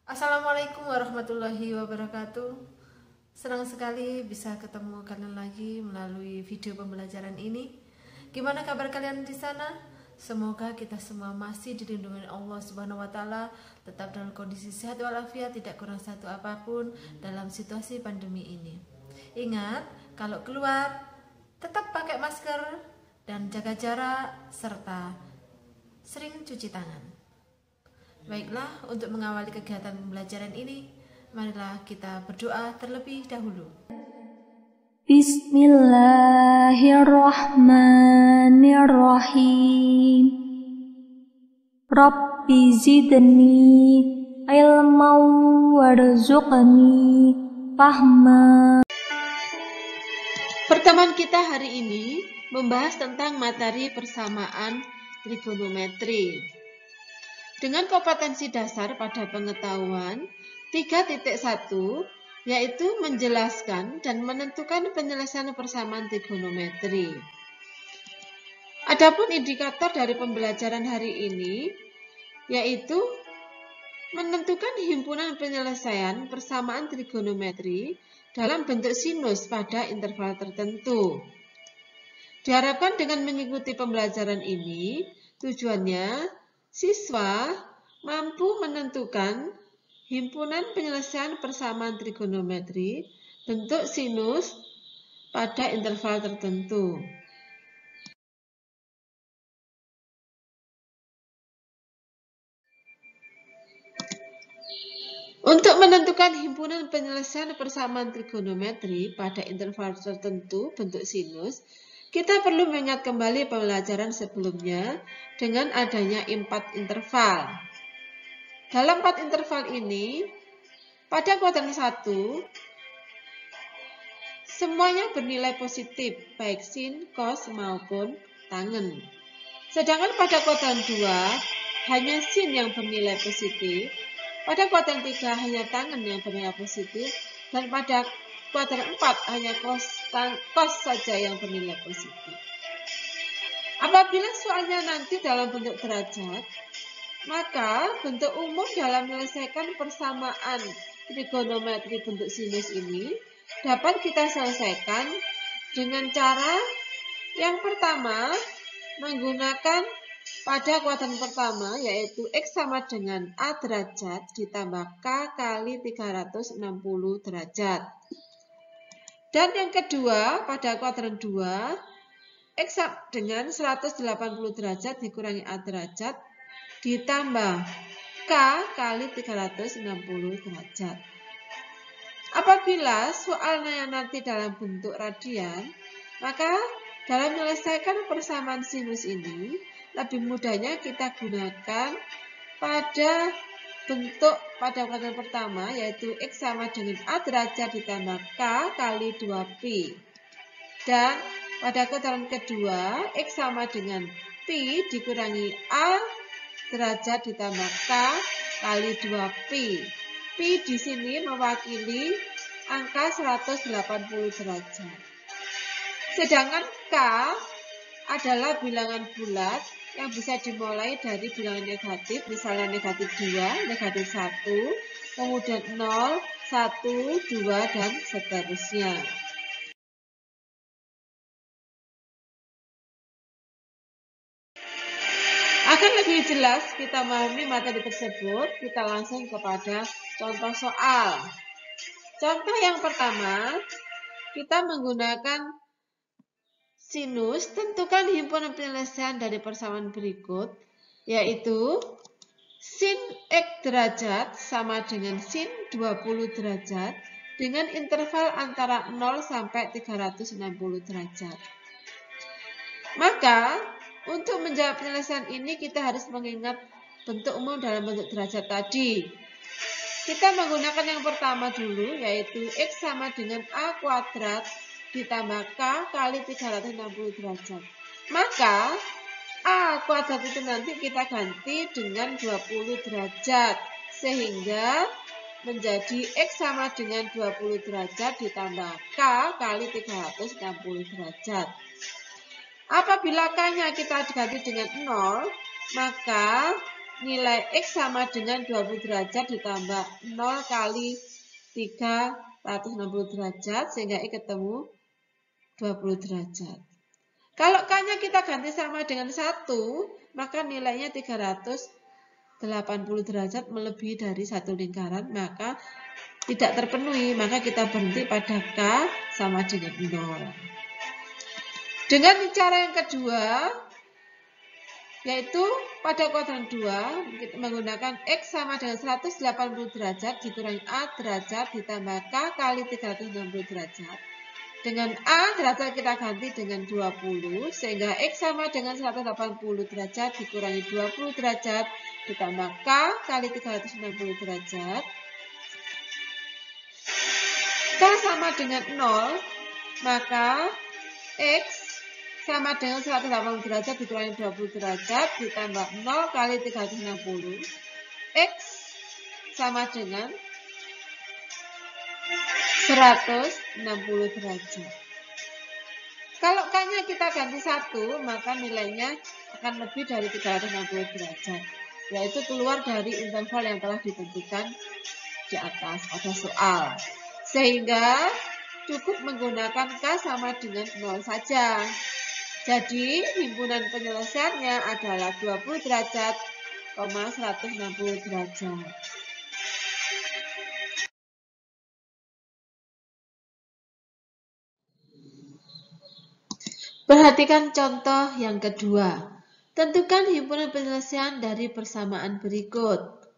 Assalamualaikum warahmatullahi wabarakatuh. Senang sekali bisa ketemu kalian lagi melalui video pembelajaran ini. Gimana kabar kalian di sana? Semoga kita semua masih dilindungi Allah Subhanahu wa taala, tetap dalam kondisi sehat walafiat, tidak kurang satu apapun dalam situasi pandemi ini. Ingat, kalau keluar tetap pakai masker dan jaga jarak serta sering cuci tangan. Baiklah, untuk mengawali kegiatan pembelajaran ini, marilah kita berdoa terlebih dahulu. Bismillahirrahmanirrahim. Rabbi zidni ilman warzuqni fahma. Pertemuan kita hari ini membahas tentang materi persamaan trigonometri. Dengan kompetensi dasar pada pengetahuan 3.1, yaitu menjelaskan dan menentukan penyelesaian persamaan trigonometri. Adapun indikator dari pembelajaran hari ini yaitu menentukan himpunan penyelesaian persamaan trigonometri dalam bentuk sinus pada interval tertentu. Diharapkan dengan mengikuti pembelajaran ini, tujuannya siswa mampu menentukan himpunan penyelesaian persamaan trigonometri bentuk sinus pada interval tertentu. Untuk menentukan himpunan penyelesaian persamaan trigonometri pada interval tertentu bentuk sinus, kita perlu mengingat kembali pembelajaran sebelumnya dengan adanya 4 interval. Dalam 4 interval ini, pada kuadran 1, semuanya bernilai positif, baik sin, cos, maupun tangen. Sedangkan pada kuadran 2, hanya sin yang bernilai positif. Pada kuadran 3 hanya tangen yang bernilai positif, dan pada kuadran 4 hanya cos saja yang bernilai positif. Apabila soalnya nanti dalam bentuk derajat, maka bentuk umum dalam menyelesaikan persamaan trigonometri bentuk sinus ini dapat kita selesaikan dengan cara yang pertama menggunakan pada kuadran pertama, yaitu X sama dengan A derajat ditambah K kali 360 derajat. Dan yang kedua, pada kuadran 2, X dengan 180 derajat dikurangi A derajat ditambah K kali 360 derajat. Apabila soalnya nanti dalam bentuk radian, maka dalam menyelesaikan persamaan sinus ini, lebih mudahnya kita gunakan pada bentuk pada kuadran pertama, yaitu X sama dengan A derajat ditambah K kali 2pi. Dan pada kuadran kedua, X sama dengan pi dikurangi A derajat ditambah K kali 2pi. Pi di sini mewakili angka 180 derajat. Sedangkan K adalah bilangan bulat yang bisa dimulai dari bilangan negatif, misalnya negatif 2, negatif 1, kemudian 0, 1, 2, dan seterusnya. Agar lebih jelas kita memahami materi tersebut, kita langsung kepada contoh soal. Contoh yang pertama, kita menggunakan sinus, tentukan himpunan penyelesaian dari persamaan berikut, yaitu sin X derajat sama dengan sin 20 derajat dengan interval antara 0 sampai 360 derajat. Maka, untuk menjawab penyelesaian ini kita harus mengingat bentuk umum dalam bentuk derajat tadi. Kita menggunakan yang pertama dulu, yaitu X sama dengan A kuadrat ditambah K kali 360 derajat. Maka A kuadrat itu nanti kita ganti dengan 20 derajat. Sehingga menjadi X sama dengan 20 derajat ditambah K kali 360 derajat. Apabila K-nya kita ganti dengan 0, maka nilai X sama dengan 20 derajat ditambah 0 kali 360 derajat sehingga X ketemu 20 derajat. Kalau K-nya kita ganti sama dengan 1, maka nilainya 380 derajat melebihi dari satu lingkaran, maka tidak terpenuhi, maka kita berhenti pada K sama dengan 0. Dengan cara yang kedua, yaitu pada kuadran 2, kita menggunakan X sama dengan 180 derajat dikurangi A derajat ditambah K kali 360 derajat. Dengan A derajat kita ganti dengan 20, sehingga X sama dengan 180 derajat dikurangi 20 derajat ditambah K kali 360 derajat. K sama dengan 0, maka X sama dengan 180 derajat dikurangi 20 derajat ditambah 0 kali 360. X sama dengan 160 derajat. Kalau K-nya kita ganti 1, maka nilainya akan lebih dari 360 derajat, yaitu keluar dari interval yang telah ditentukan di atas pada soal. Sehingga cukup menggunakan K sama dengan 0 saja. Jadi himpunan penyelesaiannya adalah 20 derajat, 160 derajat. Perhatikan contoh yang kedua. Tentukan himpunan penyelesaian dari persamaan berikut.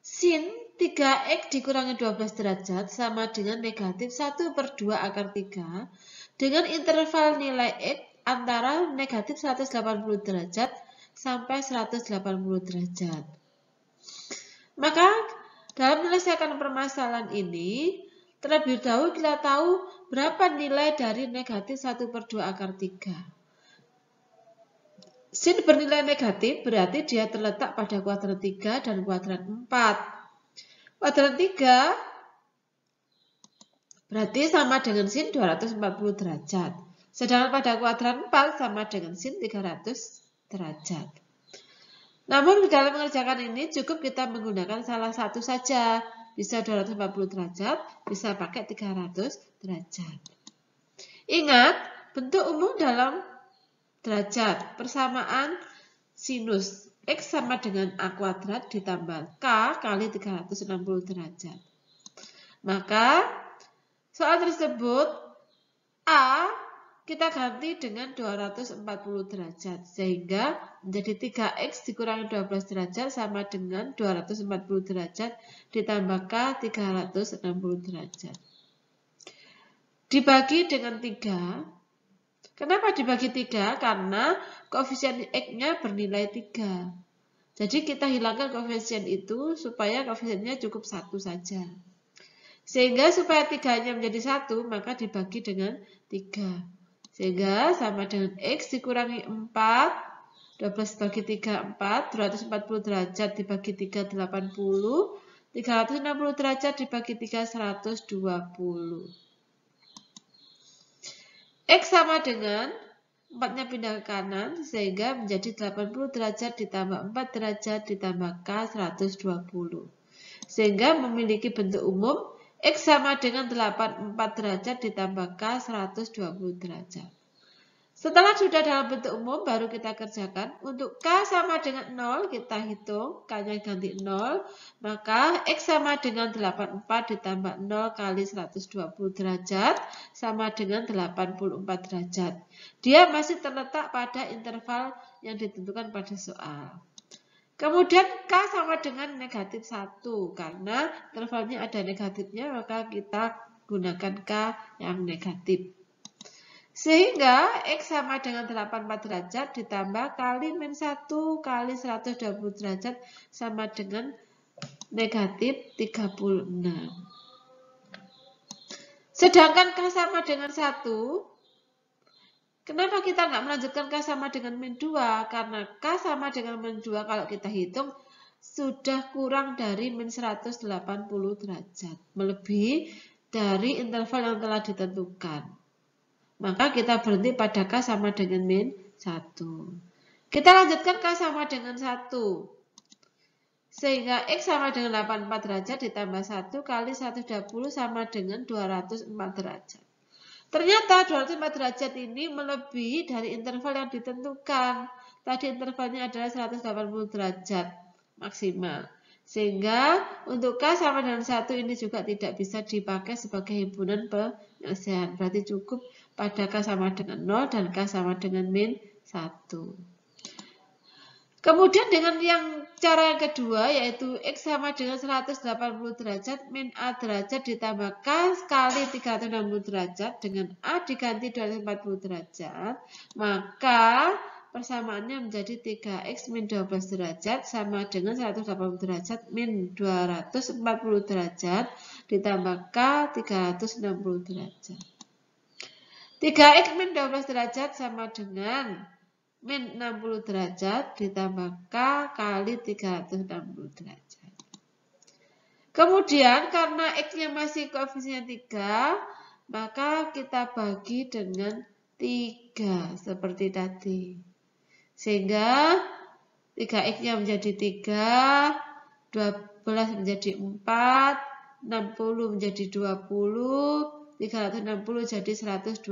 Sin 3X dikurangi 12 derajat sama dengan negatif 1/2 akar 3 dengan interval nilai X antara negatif 180 derajat sampai 180 derajat. Maka dalam menyelesaikan permasalahan ini, terlebih dahulu kita tahu berapa nilai dari negatif 1/2 akar 3. Sin bernilai negatif berarti dia terletak pada kuadran 3 dan kuadran 4. Kuadran 3 berarti sama dengan sin 240 derajat. Sedangkan pada kuadran 4 sama dengan sin 300 derajat. Namun dalam mengerjakan ini cukup kita menggunakan salah satu saja. Bisa 240 derajat, bisa pakai 300 derajat. Ingat, bentuk umum dalam derajat persamaan sinus X sama dengan A kuadrat ditambah K kali 360 derajat. Maka soal tersebut A kita ganti dengan 240 derajat sehingga menjadi 3X dikurangi 12 derajat sama dengan 240 derajat ditambah K 360 derajat. Dibagi dengan 3. Kenapa dibagi 3? Karena koefisien X-nya bernilai 3. Jadi kita hilangkan koefisien itu supaya koefisiennya cukup 1 saja. Sehingga supaya 3-nya menjadi 1, maka dibagi dengan 3. Sehingga sama dengan X dikurangi 4, 12 bagi 3, 4, 240 derajat dibagi 3, 80, 360 derajat dibagi 3, 120. X sama dengan 4-nya pindah ke kanan sehingga menjadi 80 derajat ditambah 4 derajat ditambah K 120. Sehingga memiliki bentuk umum X sama dengan 84 derajat ditambah K 120 derajat. Setelah sudah dalam bentuk umum baru kita kerjakan. Untuk K sama dengan 0 kita hitung, K-nya ganti 0, maka X sama dengan 84 ditambah 0 kali 120 derajat sama dengan 84 derajat. Dia masih terletak pada interval yang ditentukan pada soal. Kemudian K sama dengan negatif 1, karena intervalnya ada negatifnya maka kita gunakan K yang negatif. Sehingga X sama dengan 84 derajat ditambah kali min 1 kali 120 derajat sama dengan negatif 36. Sedangkan K sama dengan 1, kenapa kita nggak melanjutkan K sama dengan min 2? Karena K sama dengan min 2 kalau kita hitung sudah kurang dari min 180 derajat. Melebihi dari interval yang telah ditentukan. Maka kita berhenti pada K sama dengan min 1. Kita lanjutkan K sama dengan 1. Sehingga X sama dengan 84 derajat ditambah 1 kali 120 sama dengan 204 derajat. Ternyata 204 derajat ini melebihi dari interval yang ditentukan. Tadi intervalnya adalah 180 derajat maksimal. Sehingga untuk K sama dengan 1 ini juga tidak bisa dipakai sebagai himpunan penyelesaian. Berarti cukup pada K sama dengan 0 dan K sama dengan min 1. Kemudian dengan cara yang kedua yaitu X sama dengan 180 derajat min A derajat ditambah K kali 360 derajat dengan A diganti 240 derajat, maka persamaannya menjadi 3X min 12 derajat sama dengan 180 derajat min 240 derajat ditambah K 360 derajat. 3X min 12 derajat sama dengan min 60 derajat ditambah K kali 360 derajat. Kemudian karena X-nya masih koefisiennya 3, maka kita bagi dengan 3 seperti tadi. Sehingga 3X-nya menjadi 3, 12 menjadi 4, 60 menjadi 20, 360 jadi 120.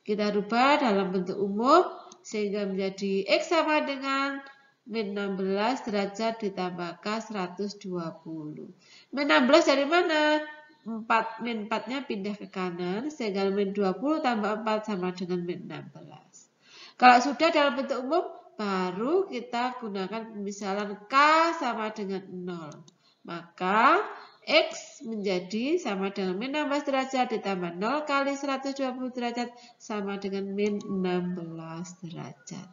Kita rubah dalam bentuk umum sehingga menjadi X sama dengan min 16 derajat ditambah K 120. Min 16 dari mana? 4, min 4-nya pindah ke kanan sehingga min 20 tambah 4 sama dengan min 16. Kalau sudah dalam bentuk umum, baru kita gunakan pemisalan K sama dengan 0. Maka X menjadi sama dengan min 16 derajat ditambah 0 kali 120 derajat sama dengan min 16 derajat.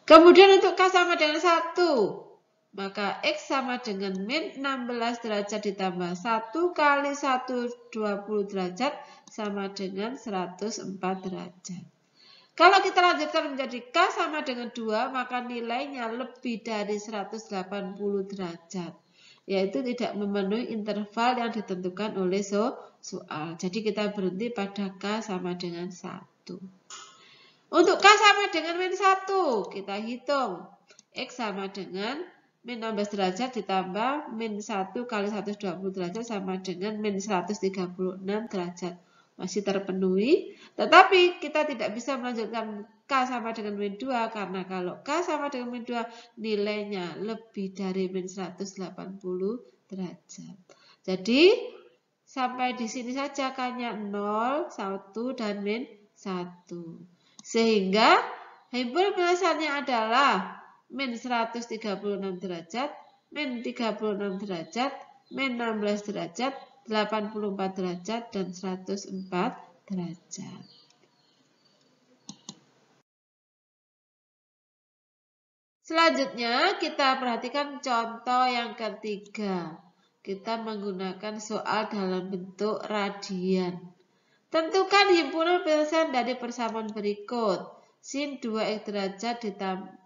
Kemudian untuk K sama dengan 1, maka X sama dengan min 16 derajat ditambah 1 kali 120 derajat sama dengan 104 derajat. Kalau kita lanjutkan menjadi K sama dengan 2, maka nilainya lebih dari 180 derajat. Yaitu tidak memenuhi interval yang ditentukan oleh soal. Jadi kita berhenti pada K sama dengan 1. Untuk K sama dengan min 1, kita hitung. X sama dengan min 16 derajat ditambah min 1 kali 120 derajat sama dengan min 136 derajat. Masih terpenuhi, tetapi kita tidak bisa melanjutkan K sama dengan min 2 karena kalau K sama dengan min 2 nilainya lebih dari min 180 derajat. Jadi sampai di sini saja K-nya 0, 1 dan min 1. Sehingga himpunan penyelesaiannya adalah min 136 derajat, min 36 derajat, min 16 derajat, 84 derajat, dan 104 derajat. Selanjutnya kita perhatikan contoh yang ketiga. Kita menggunakan soal dalam bentuk radian. Tentukan himpunan penyelesaian dari persamaan berikut. Sin 2x derajat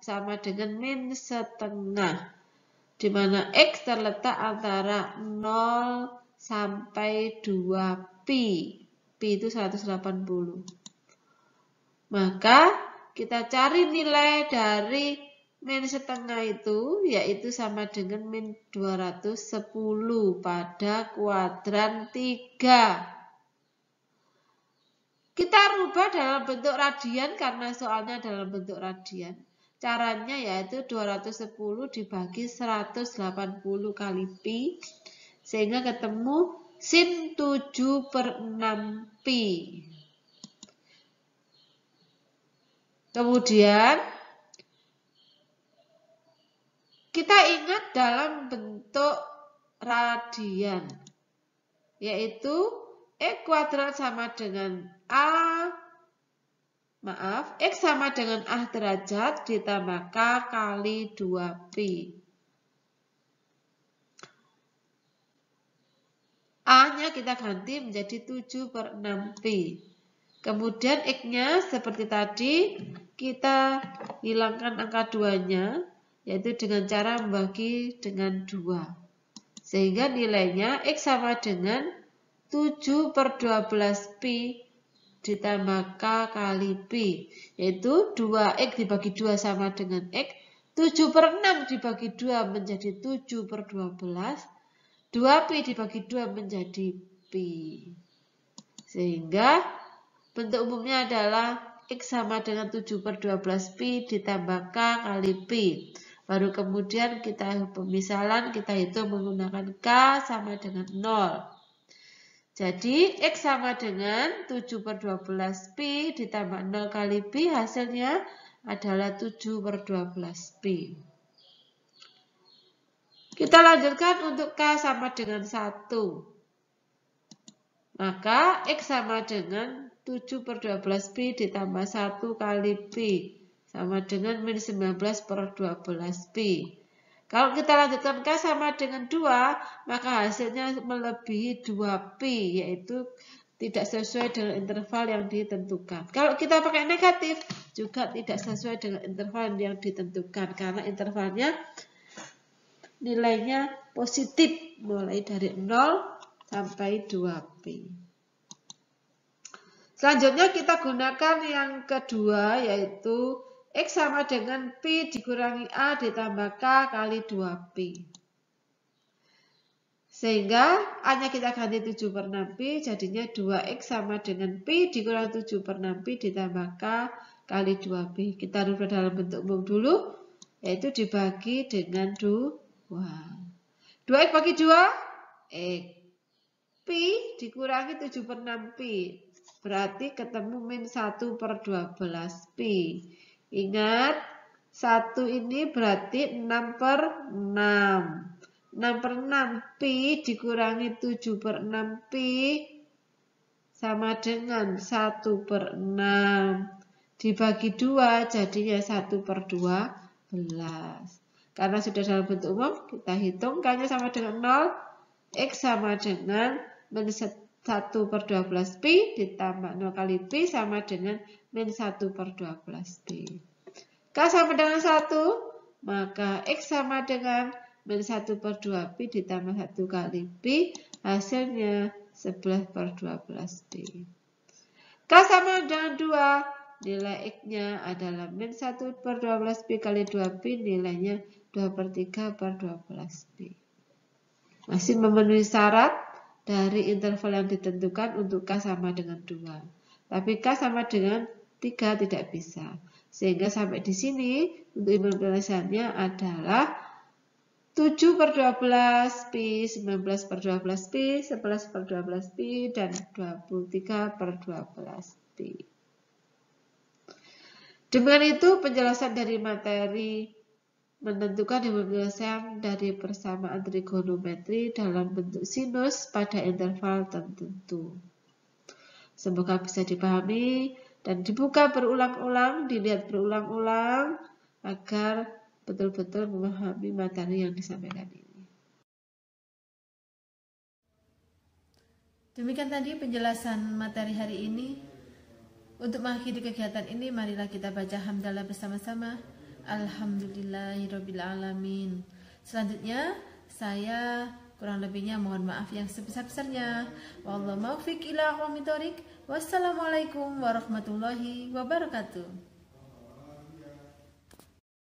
sama dengan min setengah. Di mana X terletak antara 0 sampai 2 pi. Pi itu 180. Maka kita cari nilai dari min setengah itu, yaitu sama dengan min 210 pada kuadran 3. Kita rubah dalam bentuk radian karena soalnya dalam bentuk radian. Caranya yaitu 210 dibagi 180 kali pi. Sehingga ketemu sin 7/6 pi. Kemudian kita ingat dalam bentuk radian, yaitu E kuadrat sama dengan X sama dengan A derajat ditambah K kali 2 pi. A-nya kita ganti menjadi 7/6 pi. Kemudian X-nya seperti tadi, kita hilangkan angka 2-nya, yaitu dengan cara membagi dengan 2. Sehingga nilainya X sama dengan 7/12 pi ditambah K kali pi. Yaitu 2X dibagi 2 sama dengan X. 7/6 dibagi 2 menjadi 7/12. 2pi dibagi 2 menjadi pi. Sehingga bentuk umumnya adalah X sama dengan 7/12 pi ditambah K kali pi. Baru kemudian pemisalan kita hitung menggunakan K sama dengan 0. Jadi X sama dengan 7/12 pi ditambah 0 kali pi, hasilnya adalah 7/12 pi. Kita lanjutkan untuk K sama dengan 1. Maka X sama dengan 7/12 pi ditambah 1 kali pi sama dengan min 19/12 pi. Kalau kita lanjutkan K sama dengan 2, maka hasilnya melebihi 2pi, yaitu tidak sesuai dengan interval yang ditentukan. Kalau kita pakai negatif, juga tidak sesuai dengan interval yang ditentukan, karena intervalnya nilainya positif, mulai dari 0 sampai 2pi. Selanjutnya kita gunakan yang kedua, yaitu X sama dengan pi dikurangi A ditambah K kali 2pi. Sehingga A-nya kita ganti 7/6 pi, jadinya 2X sama dengan pi dikurangi 7/6 pi ditambah K kali 2pi. Kita rubah dalam bentuk umum dulu, yaitu dibagi dengan 2. 2X bagi 2, X. Pi dikurangi 7/6 pi, berarti ketemu min 1/12 pi. Ingat, 1 ini berarti 6/6. 6/6 pi dikurangi 7/6 pi sama dengan 1/6. Dibagi 2 jadinya 1/12. Karena sudah dalam bentuk umum, kita hitung K-nya sama dengan 0. X sama dengan min 1/12 pi ditambah 0 kali pi sama dengan min 1/12 pi. K sama dengan 1, maka X sama dengan min 1/2 pi ditambah 1 kali pi, hasilnya 11/12 pi. K sama dengan 2, nilai X-nya adalah min 1/12 pi kali 2 pi, nilainya 2/3/12 pi. Masih memenuhi syarat dari interval yang ditentukan untuk K sama dengan 2. Tapi K sama dengan 3 tidak bisa. Sehingga sampai di sini untuk penyelesaiannya adalah 7/12 pi, 19/12 pi, 11/12 pi, dan 23/12 pi. Dengan itu penjelasan dari materi menentukan penyelesaian dari persamaan trigonometri dalam bentuk sinus pada interval tertentu. Semoga bisa dipahami dan dibuka berulang-ulang, dilihat berulang-ulang agar betul-betul memahami materi yang disampaikan ini. Demikian tadi penjelasan materi hari ini. Untuk mengakhiri kegiatan ini, marilah kita baca hamdalah bersama-sama. Alhamdulillahirrabbilalamin. Selanjutnya, saya kurang lebihnya mohon maaf yang sebesar-besarnya. Wallahu muwaffiq ila aqwamit thoriq. Wassalamualaikum warahmatullahi wabarakatuh.